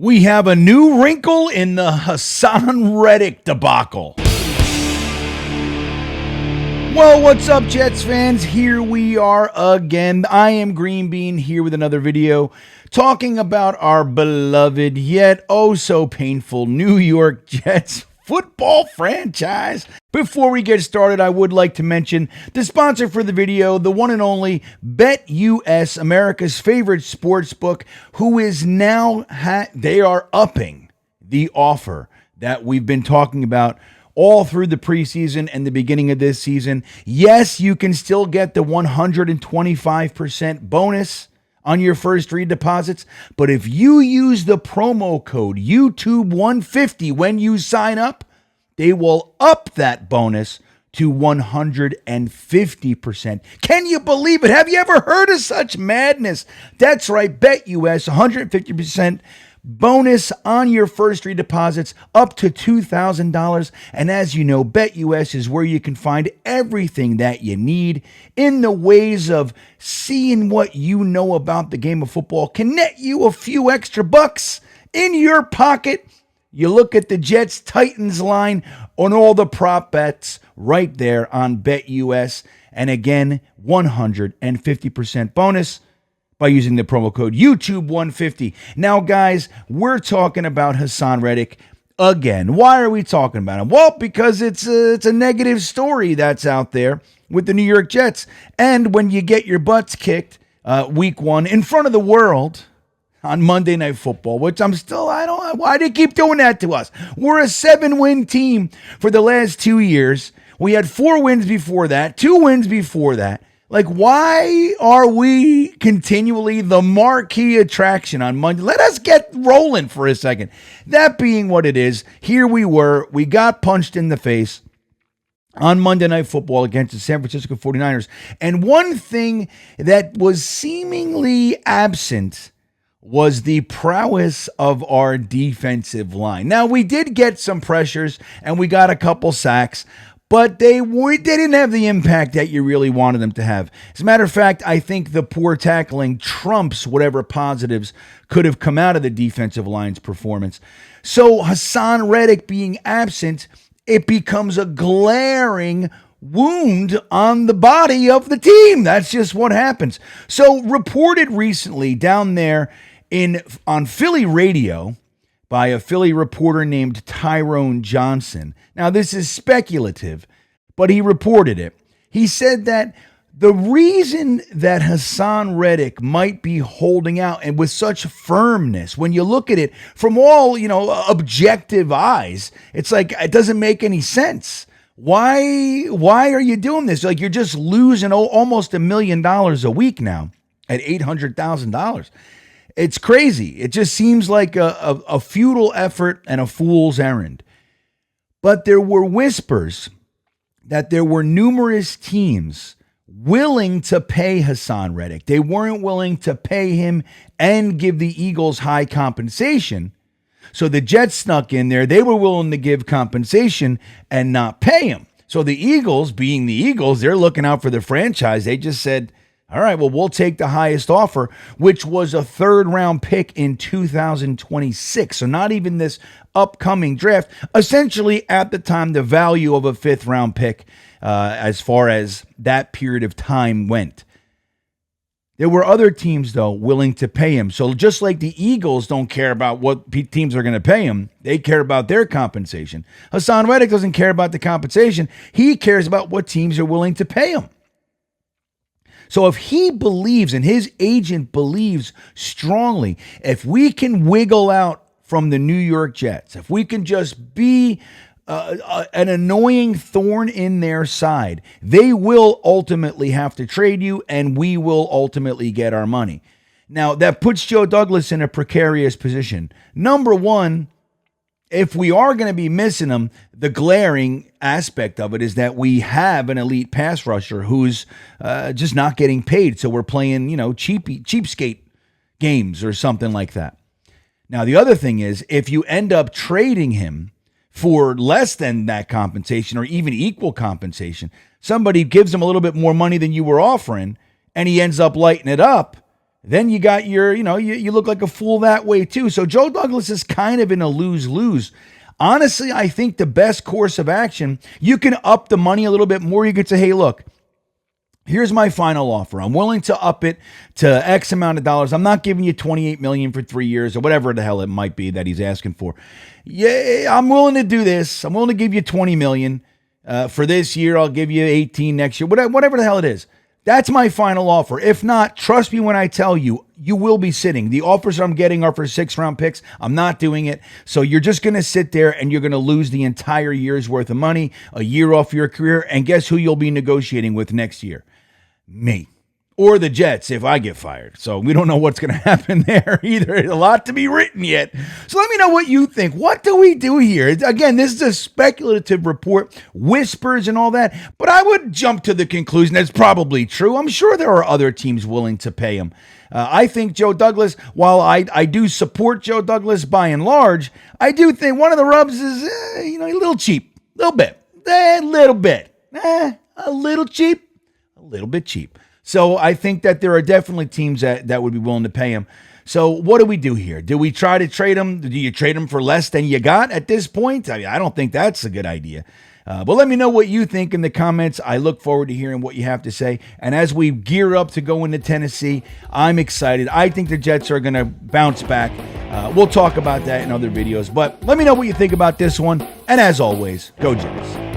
We have a new wrinkle in the Haason Reddick debacle. Well, what's up, Jets fans? Here we are again. I am GreenBean here with another video talking about our beloved yet oh so painful New York Jets football franchise. Before we get started, I would like to mention the sponsor for the video, the one and only BetUS, America's favorite sports book, who is now, they are upping the offer that we've been talking about all through the preseason and the beginning of this season. Yes, you can still get the 125% bonus on your first three deposits, but if you use the promo code YouTube150 when you sign up, they will up that bonus to 150%. Can you believe it? Have you ever heard of such madness? That's right, BetUS, 150% bonus on your first three deposits up to $2,000. And as you know, BetUS is where you can find everything that you need in the ways of seeing what you know about the game of football can net you a few extra bucks in your pocket. You look at the Jets-Titans line on all the prop bets right there on BetUS. And again, 150% bonus by using the promo code YouTube150. Now, guys, we're talking about Haason Reddick again. Why are we talking about him? Well, because it's a negative story that's out there with the New York Jets. And when you get your butts kicked week one in front of the world on Monday Night Football, which I don't know why they keep doing that to us. We're a 7-win team for the last 2 years. We had 4 wins before that, 2 wins before that. Like, why are we continually the marquee attraction on Monday? Let us get rolling for a second. That being what it is, here we were. We got punched in the face on Monday Night Football against the San Francisco 49ers. And one thing that was seemingly absent was the prowess of our defensive line. Now, we did get some pressures, and we got a couple sacks, but they didn't have the impact that you really wanted them to have. As a matter of fact, I think the poor tackling trumps whatever positives could have come out of the defensive line's performance. So Haason Reddick being absent, it becomes a glaring wound on the body of the team. That's just what happens. So reported recently down there on Philly radio by a Philly reporter named Tyrone Johnson. Now, this is speculative, but he reported it. He said that the reason that Haason Reddick might be holding out and with such firmness, when you look at it from all, objective eyes, it's like it doesn't make any sense. Why are you doing this? Like, you're just losing almost $1 million a week now at $800,000. It's crazy. It just seems like a futile effort and a fool's errand. But there were whispers that there were numerous teams willing to pay Haason Reddick. They weren't willing to pay him and give the Eagles high compensation. So the Jets snuck in there. They were willing to give compensation and not pay him. So the Eagles, being the Eagles, they're looking out for the franchise. They just said, all right, well, we'll take the highest offer, which was a 3rd-round pick in 2026. So not even this upcoming draft. Essentially, at the time, the value of a 5th-round pick as far as that period of time went. There were other teams, though, willing to pay him. So just like the Eagles don't care about what teams are going to pay him, they care about their compensation. Haason Reddick doesn't care about the compensation. He cares about what teams are willing to pay him. So if he believes and his agent believes strongly, if we can wiggle out from the New York Jets, if we can just be an annoying thorn in their side, they will ultimately have to trade you and we will ultimately get our money. Now, that puts Joe Douglas in a precarious position. Number one, if we are going to be missing him, the glaring aspect of it is that we have an elite pass rusher who's just not getting paid. So we're playing, cheapskate games or something like that. Now, the other thing is, if you end up trading him for less than that compensation or even equal compensation, somebody gives him a little bit more money than you were offering, and he ends up lighting it up, then you got your, you look like a fool that way too. So Joe Douglas is kind of in a lose-lose. Honestly, I think the best course of action, you can up the money a little bit more. You could say, hey, look, here's my final offer. I'm willing to up it to X amount of dollars. I'm not giving you $28 million for 3 years or whatever the hell it might be that he's asking for. Yeah, I'm willing to do this. I'm willing to give you $20 million for this year. I'll give you 18 next year, whatever the hell it is. That's my final offer. If not, trust me when I tell you, you will be sitting. The offers I'm getting are for 6-round picks. I'm not doing it. So you're just going to sit there and you're going to lose the entire year's worth of money, a year off your career. And guess who you'll be negotiating with next year? Me. Or the Jets if I get fired. So we don't know what's going to happen there either. A lot to be written yet. So let me know what you think. What do we do here? Again, this is a speculative report, whispers and all that. But I would jump to the conclusion that's probably true. I'm sure there are other teams willing to pay him. I think Joe Douglas, while I do support Joe Douglas by and large, I do think one of the rubs is, a little cheap. A little bit. A little bit. A little cheap. A little bit cheap. So I think that there are definitely teams that would be willing to pay him. So what do we do here? Do we try to trade him? Do you trade him for less than you got at this point? I don't think that's a good idea. But let me know what you think in the comments. I look forward to hearing what you have to say. And as we gear up to go into Tennessee, I'm excited. I think the Jets are going to bounce back. We'll talk about that in other videos. But let me know what you think about this one. And as always, go Jets.